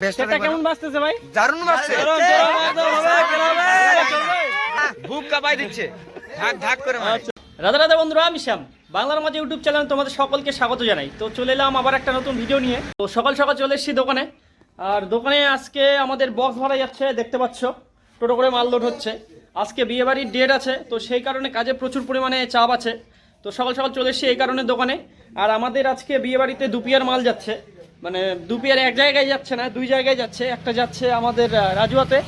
সেটা কেমন বাজতেছে ভাই? দারুণ বাজছে, বুক কাঁপাই দিচ্ছে, ঢাক ঢাক করে মারে। রাধা রাধা বন্ধুরা, আমি শ্যাম, বাংলার মাঝে ইউটিউব চ্যানেল তোমাদের সকলকে স্বাগত জানাই। তো চলে এলাম আবার একটা নতুন ভিডিও নিয়ে। তো সকাল সকাল চলে এসেছি দোকানে। আর দোকানে আজকে আমাদের বক্স ভরা যাচ্ছে, দেখতে পাচ্ছ টোটো করে মাল লোড হচ্ছে। আজকে বিয়েবাড়ির ডেট আছে, তো সেই কারণে কাজে প্রচুর পরিমাণে চাপ আছে। তো সকাল সকাল চলে এসেছি এই কারণে দোকানে। আর আমাদের আজকে বিয়েবাড়িতে দুপিয়ার মাল যাচ্ছে, মানে দুপিয়ার এক জায়গায় যাচ্ছে না, দুই জায়গায় যাচ্ছে। একটা যাচ্ছে আমাদের রাজুয়াতে,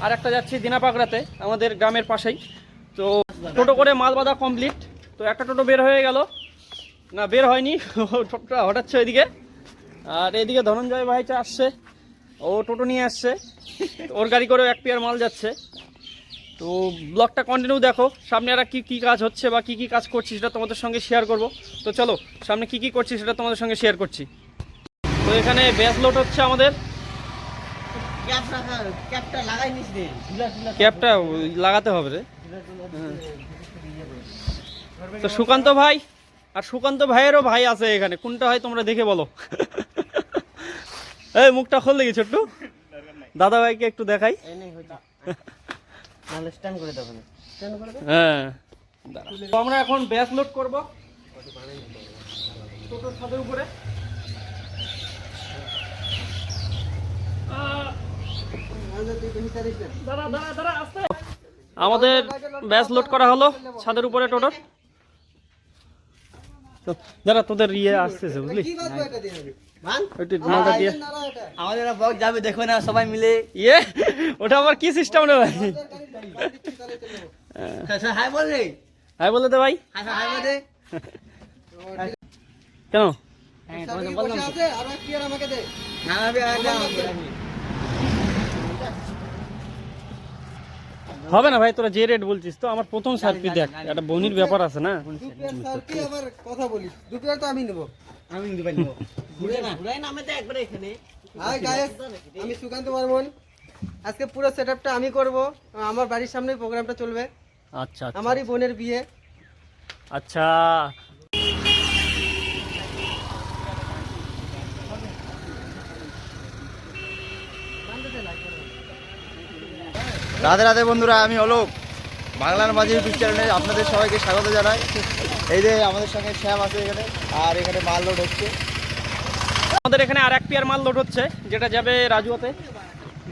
আর একটা যাচ্ছে দিনাপাকড়াতে, আমাদের গ্রামের পাশেই। তো টোটো করে মাল বাঁধা কমপ্লিট। তো একটা টোটো বের হয়ে গেল, না বের হয়নি, টোটোটা হঠাৎছে ওইদিকে। আর এইদিকে ধনঞ্জয় ভাইটা আসছে, ও টোটো নিয়ে আসছে, ওর গাড়ি করেও এক পেয়ার মাল যাচ্ছে। তো ব্লগটা কন্টিনিউ দেখো, সামনে আর কি কাজ হচ্ছে বা কি কাজ করছি সেটা তোমাদের সঙ্গে শেয়ার করব। তো চলো সামনে কি করছি সেটা তোমাদের সঙ্গে শেয়ার করছি। তো এখানে ব্যাস লোড হচ্ছে আমাদের। ক্যাপটা লাগাতে হবে রে। তো সুকান্ত ভাই আর সুকান্ত ভাইয়েরও ভাই আছে এখানে, কোনটা হয় তোমরা দেখে বলো। এই মুখটা খোল দেখি ছোট্টু, দাদা ভাইকে একটু দেখাই। হ্যাঁ, তো আমরা এখন ব্যাস লোড করবো টোটোর ছাদের উপরে। আমাদের ব্যাস লোড করা হলো ছাদের উপরে টোটোর। যারা তোদের ইয়ে আসতেছে বুঝলি, আমাদের বক্স যাবে, দেখো না সবাই মিলে। ইয়ে ওটা আবার কি সিস্টেম রে ভাই? হাই বল রে, হাই বলে দে ভাই। হাই বল দে। কেন হবে না ভাই? তোরা যে রেট বলছিস, তো আমার প্রথম সার্ফি দেখ, একটা বনির ব্যাপার আছে না। কথা বলিস, দুপুরে তো আমি নেবো, আমি নিতে পারি। আমি সুকান্ত বর্মন, আজকে পুরো সেটআপটা আমি করব। আমার বাড়ির সামনেই প্রোগ্রামটা চলবে। আচ্ছা, আমারই বোনের বিয়ে। আচ্ছা। রাধে রাধে বন্ধুরা, আমি অলোক, বাংলার মাঝে ইউটিউব চ্যানেলে আপনাদের সবাইকে স্বাগত জানাই। এই যে আমাদের সঙ্গে শ্যাম আছে এখানে, আর এখানে মাল লোড হচ্ছে। আমাদের এখানে আর এক পেয়ার মাল লোড হচ্ছে, যেটা যাবে রাজুয়াতে।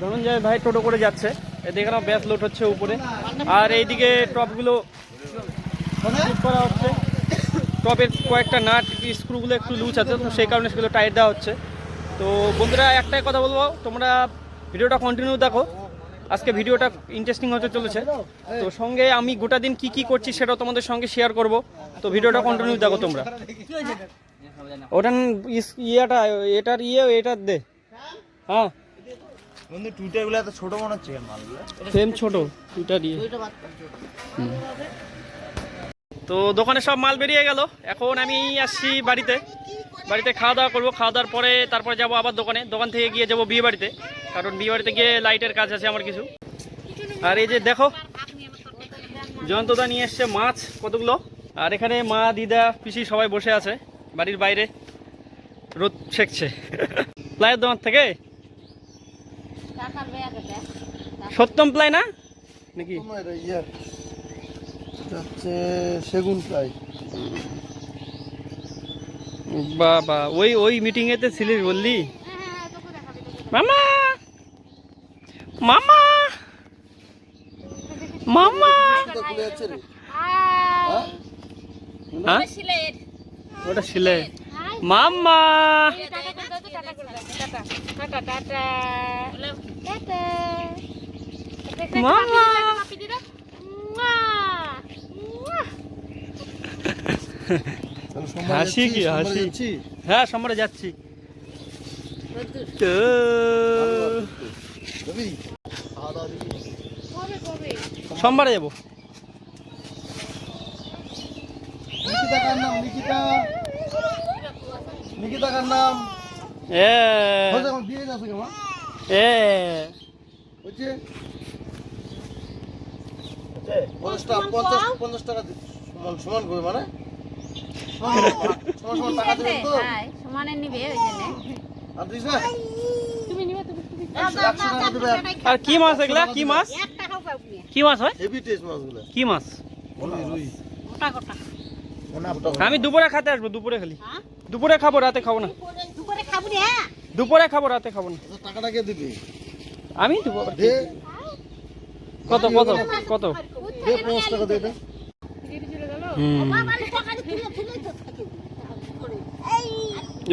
ধনঞ্জয় ভাই টোটো করে যাচ্ছে, এদিকে ব্যাস লোড হচ্ছে উপরে। আর এইদিকে টপগুলো করা হচ্ছে। টপের কয়েকটা নাট স্ক্রুগুলো একটু লুজ আছে, তো সেই কারণে সেগুলো টাইট দেওয়া হচ্ছে। তো বন্ধুরা একটাই কথা বলবো, তোমরা ভিডিওটা কন্টিনিউ দেখো, আজকে ভিডিওটা ইন্টারেস্টিং হতে চলেছে। তো সঙ্গে আমি গোটা দিন কি করছি সেটাও তোমাদের সঙ্গে শেয়ার করব। তো ভিডিওটা কন্টিনিউ দেখো তোমরা। ওটা ইয়েটা, এটার এটার দে। হ্যাঁ বন্ধু, টুইটারগুলো এত ছোট মনে হচ্ছে মালগুলো। সেম ছোট টুইটার দিয়ে। তো দোকানে সব মাল বেরিয়ে গেল, এখন আমি আসছি বাড়িতে খাওয়া দাওয়া করবো। খাওয়া দাওয়ার পরে তারপরে যাবো আবার দোকান থেকে গিয়ে যাবো বিয়ে বাড়িতে, কারণ বিয়ে বাড়িতে গিয়ে লাইটের কাজ আছে আমার কিছু। আর এই যে দেখো, জয়ন্তদা নিয়ে এসছে মাছ কতগুলো। আর এখানে মা, দিদা, পিসি সবাই বসে আছে বাড়ির বাইরে, রোদ ছেঁকছে। প্লাইয়ের দোকান থেকে সত্যম প্লাই না নাকি? সেগুন প্লাই। বাবা, ওই মিটিং এতে ছিলিস বললি? মামা মামা মামা, ওটা ছিলে মামা। মামা হাসি কি হাসি? হ্যাঁ, সোমবারে যাচ্ছি। সোমবারে যাবো। নিকিতাকার নাম বিয়ে যাচ্ছে কেমন? হচ্ছে 50 টাকা সমান করে, মানে সমান টাকা দেবেন তো? সমানে নিবে ওই জন্য। আর দিস না? তুমি নিবে তুমি। আর কি মাছ এগুলা? কি মাছ? কি মাছ হয়? হেভি টেস্ট মাছগুলো। কি মাছ? রুই। আমি দুপুরে খেতে আসবো, দুপুরে খালি। দুপুরে খাবো, রাতে খাবো না। দুপুরে খাবো, রাতে খাবো না। টাকাটা কে দিবি? আমি দেবো। দে কত কত কত? দে 5 টাকা দে দে।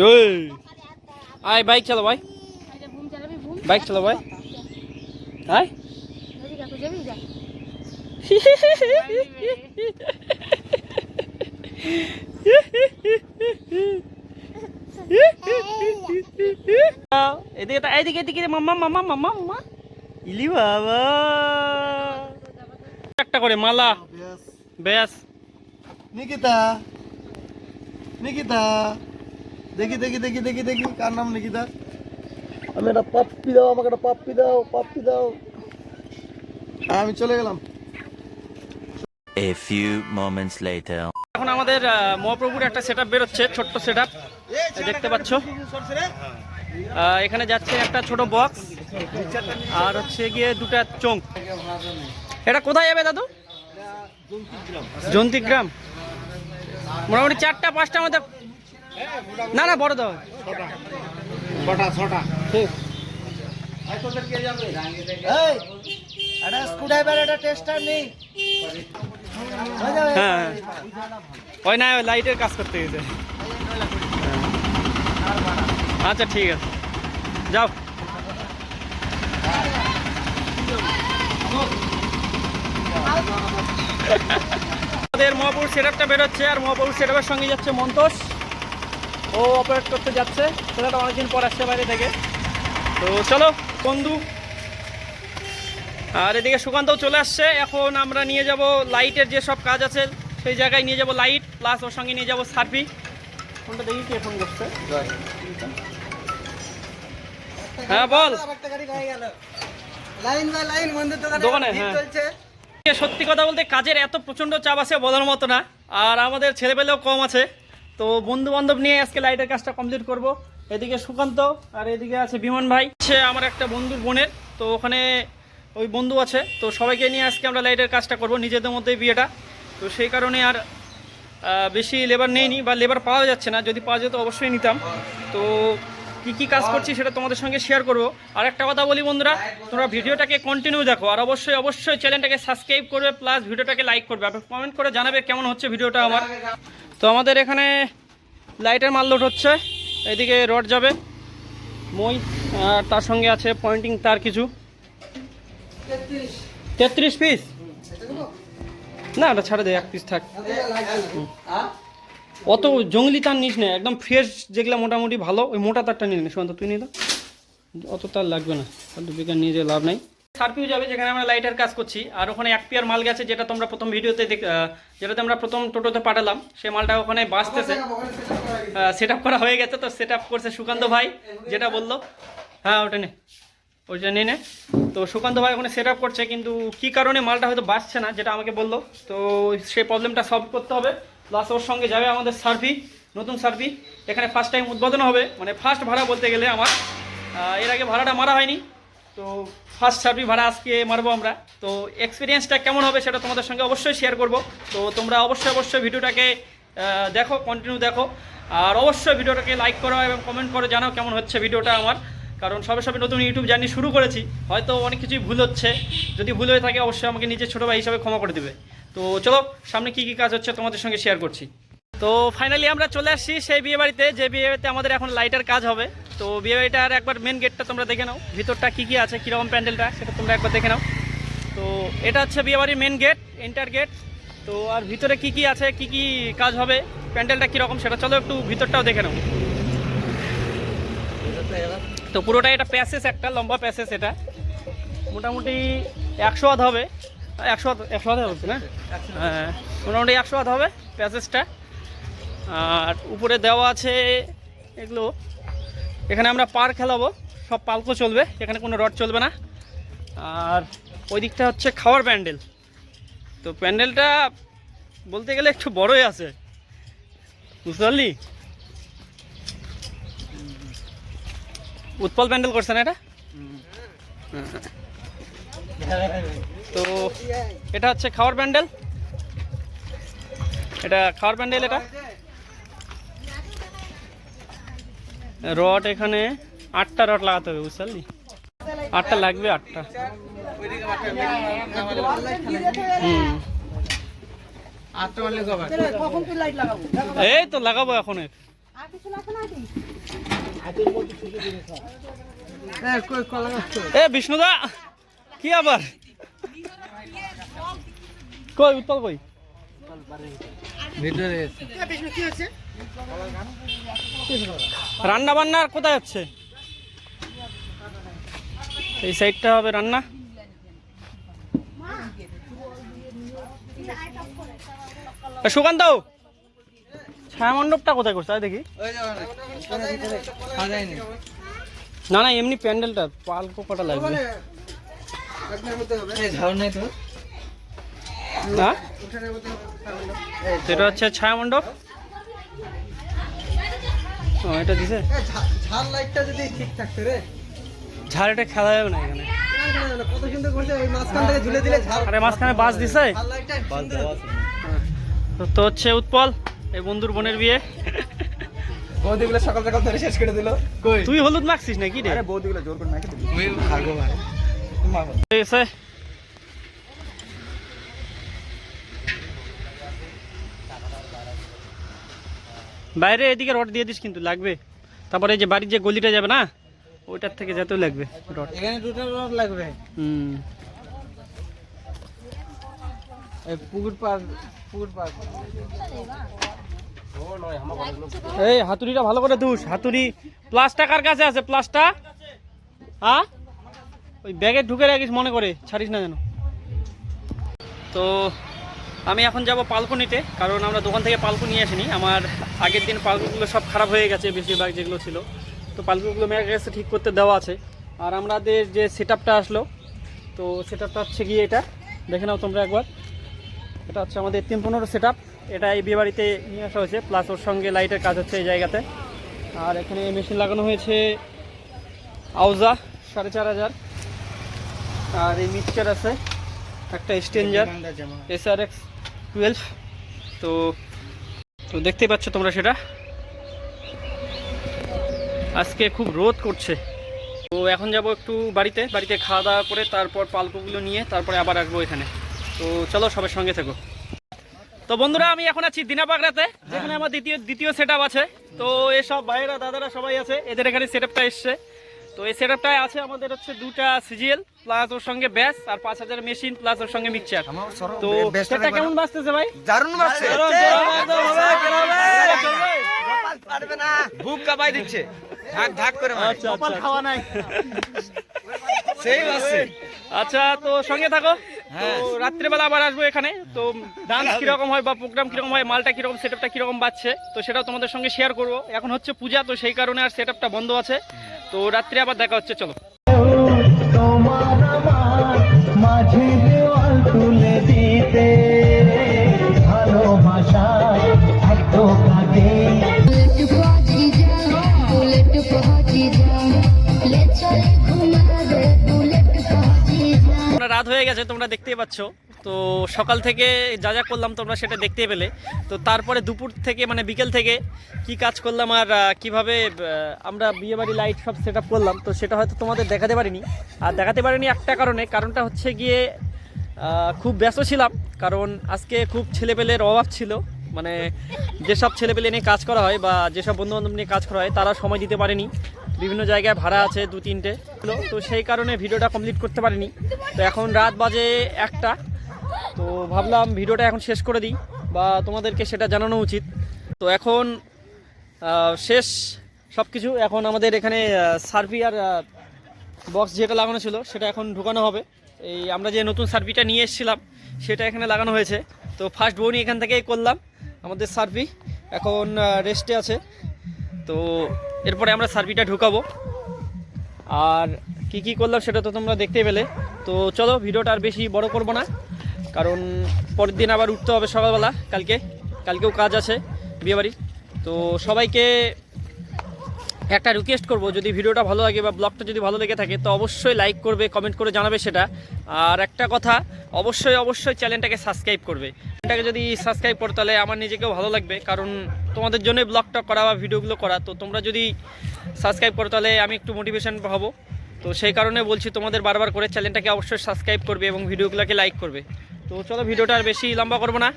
ওই আয় বাইক চালা ভাই, বাইক চালা ভাই। আয় এদিকে এদিকে এদিকে মাম্মা মাম্মা মাম্মা মাম্মা ইলি বাবা একটা করে মালা ব্যাস। নিকিতা নিকিতা দেখি দেখি দেখি দেখি দেখি কার নাম নিকিতা? আমি একটা পাপ্পি দাও, আমাকে একটা পাপ্পি দাও, পাপ্পি দাও। আমি চলে গেলাম। A few moments later. এখন আমাদের মহাপ্রভুর একটা সেটআপ বেরোচ্ছে, ছোট্ট সেটআপ দেখতে পাচ্ছ। এখানে যাচ্ছে একটা ছোট বক্স আর হচ্ছে গিয়ে দুটা চোঙ। এটা কোথায় যাবে দাদু? জন্তিগ্রাম। মোটামুটি 4টা 5টার মধ্যে। না না বড় দাও। ঠিক। এই এটা স্ক্রুড্রাইভার, এটা টেস্টার নেই। হ্যাঁ ওই না, ওই লাইটের কাজ করতে গেছে। আচ্ছা ঠিক আছে, যাও। আমাদের মহাপুর সেটআপটা বেরোচ্ছে, আর মহাপুর সেটআপের সঙ্গে যাচ্ছে মন্তোষ। ও অপারেট করতে যাচ্ছে, সেটা অনেকদিন পর আসছে বাইরে থেকে। তো চলো বন্ধু। আর এদিকে সুকান্তও চলে আসছে। এখন আমরা নিয়ে যাব লাইটের যে সব কাজ আছে সেই জায়গায় নিয়ে যাব লাইট, প্লাস ওর সঙ্গে নিয়ে যাব সার্ফি। ফোনটা দেখি কে ফোন করছে। হ্যাঁ বল। দোকানে হ্যাঁ। সত্যি কথা বলতে কাজের এত প্রচণ্ড চাপ আছে বলার মতো না, আর আমাদের ছেলেপেলেও কম আছে। তো বন্ধু বান্ধব নিয়ে আজকে লাইটের কাজটা কমপ্লিট করব। এদিকে সুকান্ত আর এদিকে আছে বিমান ভাই, সে আমার একটা বন্ধুর বোনের। তো ওখানে ওই বন্ধু আছে, তো সবাইকে নিয়ে আজকে আমরা লাইটের কাজটা করব, নিজেদের মধ্যেই বিয়েটা। তো সেই কারণে আর বেশি লেবার নেইনি, বা লেবার পাওয়া যাচ্ছে না। যদি পাওয়া যেত অবশ্যই নিতাম। তো কী কাজ করছি সেটা তোমাদের সঙ্গে শেয়ার করব। আর একটা কথা বলি বন্ধুরা, তোমরা ভিডিওটাকে কন্টিনিউ দেখো, আর অবশ্যই অবশ্যই চ্যানেলটাকে সাবস্ক্রাইব করবে, প্লাস ভিডিওটাকে লাইক করবে, আর কমেন্ট করে জানাবে কেমন হচ্ছে ভিডিওটা আমার। তো আমাদের এখানে লাইটের মাল লোড হচ্ছে। এদিকে রড যাবে মই, আর তার সঙ্গে আছে পয়েন্টিং তার কিছু। 33 পিস না, ওটা ছাড়ে দে, 1 পিস থাক। অত জঙ্গলি তার নিস না, একদম ফ্রেশ যেগুলো মোটামুটি ভালো, ওই মোটা তারটা নিয়ে নে। সুকান্ত তুই নিয়ে দাও, অত তার লাগবে না, বেকার নিয়ে যে লাভ নাই। সার্ফিউ যাবে যেখানে আমরা লাইটের কাজ করছি। আর ওখানে 1 পেয়ার মাল গেছে, যেটা তোমরা প্রথম ভিডিওতে যেটাতে আমরা প্রথম টোটোতে পাঠালাম, সেই মালটা ওখানে বাঁচতেছে। সেট আপ করা হয়ে গেছে, তো সেট আপ করছে সুকান্ত ভাই, যেটা বললো। হ্যাঁ ওটা নে, ওইটা নিয়ে নে। তো সুকান্ত ভাই ওখানে সেট আপ করছে, কিন্তু কী কারণে মালটা হয়তো বাঁচছে না, যেটা আমাকে বললো। তো সেই প্রবলেমটা সলভ করতে হবে। প্লাস ওর সঙ্গে যাবে আমাদের সার্ফি, নতুন সার্ফি। এখানে ফার্স্ট টাইম উদ্বোধন হবে, মানে ফার্স্ট ভাড়া বলতে গেলে আমার। এর আগে ভাড়াটা মারা হয়নি, তো ফার্স্ট সার্ফি ভাড়া আজকে মারবো আমরা। তো এক্সপিরিয়েন্সটা কেমন হবে সেটা তোমাদের সঙ্গে অবশ্যই শেয়ার করব। তো তোমরা অবশ্যই অবশ্যই ভিডিওটাকে দেখো, কন্টিনিউ দেখো। আর অবশ্যই ভিডিওটাকে লাইক করো এবং কমেন্ট করে জানাও কেমন হচ্ছে ভিডিওটা আমার। কারণ সবে সবে নতুন ইউটিউব জার্নি শুরু করেছি, হয়তো অনেক কিছুই ভুল হচ্ছে। যদি ভুল হয়ে থাকে অবশ্যই আমাকে নিজের ছোটো ভাই হিসাবে ক্ষমা করে দেবে। তো চলো সামনে কী কী কাজ হচ্ছে তোমাদের সঙ্গে শেয়ার করছি। তো ফাইনালি আমরা চলে আসছি সেই বিয়েবাড়িতে, যে বিয়েবাড়িতে আমাদের এখন লাইটের কাজ হবে। তো বিয়েবাড়িটার একবার মেন গেটটা তোমরা দেখে নাও, ভিতরটা কী কী আছে, কীরকম প্যান্ডেলটা, সেটা তোমরা একবার দেখে নাও। তো এটা হচ্ছে বিয়েবাড়ির মেন গেট, এন্টার গেট। তো আর ভিতরে কী কী আছে, কী কী কাজ হবে, প্যান্ডেলটা কীরকম, সেটা চলো একটু ভিতরটাও দেখে নাও। তো পুরোটা এটা প্যাসেজ, একটা লম্বা প্যাসেজ। এটা মোটামুটি 100 হাত হবে, 100 হাত হচ্ছে না, হ্যাঁ মোটামুটি 100 হাত হবে প্যাসেজটা। আর উপরে দেওয়া আছে এগুলো। এখানে আমরা পার খেলাবো, সব পালকো চলবে, এখানে কোনো রড চলবে না। আর ওই দিকটা হচ্ছে খাওয়ার প্যান্ডেল। তো প্যান্ডেলটা বলতে গেলে একটু বড়ই আছে, বুঝতে পারলি? উৎপল প্যান্ডেল করছে না এটা? তো এটা হচ্ছে খাওয়ার প্যান্ডেল, এটা খাওয়ার প্যান্ডেল। এটা রড এখানে 8টা রড লাগাতে হবে, বুঝলি? 8টা লাগবে, 8টা। এই তো লাগাবো এখন। এ বিষ্ণুদা কি আবার কই উত্তল কই রান্না বান্না কোথায় হচ্ছে? এই সাইডটা হবে রান্না। সুকান্ত ছায়া মণ্ডপটা কোথায় করছে দেখি? না না এমনি প্যান্ডেলটা পালকো কটা লাগবে না? এটা হচ্ছে ছায়া মণ্ডপ। এটা দিছে ঝাল লাইটটা যদি ঠিক থাকতো রে, ঝাড় এটা খেলা যাবে না এখানে। কত সুন্দর করছে, ওই মাঝখান থেকে ঝুলে দিলে ঝাল। আরে মাঝখানে বাস দিছে। ঝাল লাইটটা সুন্দর। তো হচ্ছে উৎপল এই বন্ধুর বোনের বিয়ে। বৌদিগুলো সকাল সকাল ধরে শেষ করে দিল। কই তুই হলুদ মাখছিস নাকি রে? আরে বৌদিগুলো জোর করে মাখে দিল। তুই খাগো ভাই, তুমি মাখো। এসে বাইরে এদিকে রড দিয়ে দিস কিন্তু লাগবে। তারপরে এই যে বাড়ির যে গলিটা যাবে না ওইটার থেকে যেতেও লাগবে রড। এখানে দুটো রড লাগবে। এই পুকুর পার এই হাতুড়িটা ভালো করে ধুস। হাতুড়ি প্লাসটা কার কাছে আছে? প্লাসটা হ্যাঁ ওই ব্যাগে ঢুকে রাখিস, মনে করে ছাড়িস না যেন। তো আমি এখন যাব পালকুনিতে, কারণ আমরা দোকান থেকে পালকু নিয়ে আসিনি। আমার আগের দিন পালকুগুলো সব খারাপ হয়ে গেছে বেশিরভাগ যেগুলো ছিল, তো পালকুগুলো মেয়ের কাছে ঠিক করতে দেওয়া আছে। আর আমাদের যে সেট আপটা আসলো, তো সেট আপটা হচ্ছে গিয়ে এটা দেখে নাও তোমরা একবার। এটা হচ্ছে আমাদের 315 সেট আপ। এটা এই বিয়ে বাড়িতে নিয়ে আসা হয়েছে, প্লাস ওর সঙ্গে লাইটের কাজ হচ্ছে এই জায়গাতে। আর এখানে মেশিন লাগানো হয়েছে আউজা 4500। আর এই মিক্সচার আছে একটা স্টেঞ্জার SRX 12। তো দেখতে পাচ্ছ তোমরা সেটা। আজকে খুব রোদ করছে, তো এখন যাব একটু বাড়িতে খাওয়া দাওয়া করে তারপর পালকুগুলো নিয়ে তারপরে আবার আসবো এখানে। তো চলো সবার সঙ্গে থেকো। তো বন্ধুরা আমি এখন আছি দিনাবাগড়াতে, যেখানে আমার দ্বিতীয় সেট আপ আছে। তো এসব ভাইয়েরা দাদারা সবাই আছে, এদের এখানে সেট আপটা এসছে। তো এই সেট আপটায় আছে আমাদের হচ্ছে 2টা CGL প্লাস ওর সঙ্গে ব্যাস, আর 5000 মেশিন প্লাস ওর সঙ্গে মিক্সচার। তো সেটা কেমন বাজতেছে ভাই? দারুণ বাজছে। পারবে না, বুক কাঁপাই দিচ্ছে, ধাক ধাক করে। আচ্ছা খাওয়া নাই সেই বাজছে। আচ্ছা তো সঙ্গে থাকো। তো রাত্রেবেলা আবার আসবো এখানে। তো ডান্স কিরকম হয় বা প্রোগ্রাম কিরকম হয়, মালটা কিরকম, সেট আপটা কিরকম বাজছে, তো সেটাও তোমাদের সঙ্গে শেয়ার করবো। এখন হচ্ছে পূজা, তো সেই কারণে আর সেট আপটা বন্ধ আছে। তো রাত্রে আবার দেখা হচ্ছে, চলো। মাঝে দেওয়াল তুলে দিতে ভালোবাসা এত কাঁদে। রাত হয়ে গেছে তোমরা দেখতেই পাচ্ছ। তো সকাল থেকে যা যা করলাম তোমরা সেটা দেখতে পেলে। তো তারপরে দুপুর থেকে মানে বিকেল থেকে কি কাজ করলাম আর কিভাবে আমরা বিয়েবাড়ি লাইট সব সেট আপ করলাম, তো সেটা হয়তো তোমাদের দেখাতে পারিনি। আর দেখাতে পারিনি একটা কারণটা হচ্ছে গিয়ে খুব ব্যস্ত ছিলাম, কারণ আজকে খুব ছেলেপেলের অভাব ছিল। মানে যেসব ছেলেপেলে নিয়ে কাজ করা হয় বা যেসব বন্ধুবান্ধব নিয়ে কাজ করা হয় তারা সময় দিতে পারেনি, বিভিন্ন জায়গায় ভাড়া আছে 2-3টে, তো সেই কারণে ভিডিওটা কমপ্লিট করতে পারিনি। তো এখন রাত বাজে 1টা, তো ভাবলাম ভিডিওটা এখন শেষ করে দিই বা তোমাদেরকে সেটা জানানো উচিত। তো এখন শেষ সব কিছু। এখন আমাদের এখানে সার্ভি আর বক্স যেটা লাগানো ছিল সেটা এখন ঢুকানো হবে। এই আমরা যে নতুন সার্ভিটা নিয়ে এসেছিলাম সেটা এখানে লাগানো হয়েছে। তো ফার্স্ট বোনই এখান থেকেই করলাম আমাদের সার্ভি, এখন রেস্টে আছে। তো এরপরে আমরা সার্ভিটা ঢুকাবো। আর কি করলাম সেটা তো তোমরা দেখতে পেলে। তো চলো ভিডিওটা আর বেশি বড় করব না, কারণ পরের দিন আবার উঠতে হবে সকালবেলা। কালকেও কাজ আছে বিয়েবাড়ির। তো সবাইকে একটা রিকোয়েস্ট করব, যদি ভিডিওটা ভালো লাগে বা ব্লগটা যদি ভালো লেগে থাকে তো অবশ্যই লাইক করবে, কমেন্ট করে জানাবে সেটা। আর একটা কথা, অবশ্যই চ্যানেলটাকে সাবস্ক্রাইব করবে। চ্যানেলটাকে যদি সাবস্ক্রাইব করো তাহলে আমার নিজেকেও ভালো লাগবে, কারণ তোমাদের জন্যই ব্লগটা করা বা ভিডিওগুলো করা। তো তোমরা যদি সাবস্ক্রাইব করো তাহলে আমি একটু মোটিভেশন পাবো। তো সেই কারণে বলছি তোমাদের বারবার করে চ্যানেলটাকে অবশ্যই সাবস্ক্রাইব করবে এবং ভিডিওগুলোকে লাইক করবে। তো চলো, ভিডিওটা আর বেশি লম্বা করবো না।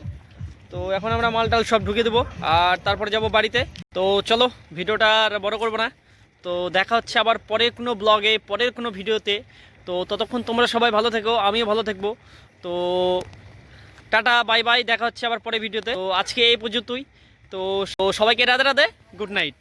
তো এখন আমরা মালটাল সব ঢুকে দেবো আর তারপরে যাব বাড়িতে। তো চলো, ভিডিওটা আর বড় করবো না। তো দেখা হচ্ছে আবার পরের কোনো ব্লগে, পরের কোনো ভিডিওতে। তো ততক্ষণ তোমরা সবাই ভালো থেকো, আমিও ভালো থাকবো। তো টাটা, বাই বাই, দেখা হচ্ছে আবার পরের ভিডিওতে। তো আজকে এই পর্যন্তই। তো সবাইকে রাধে রাধে, গুড নাইট।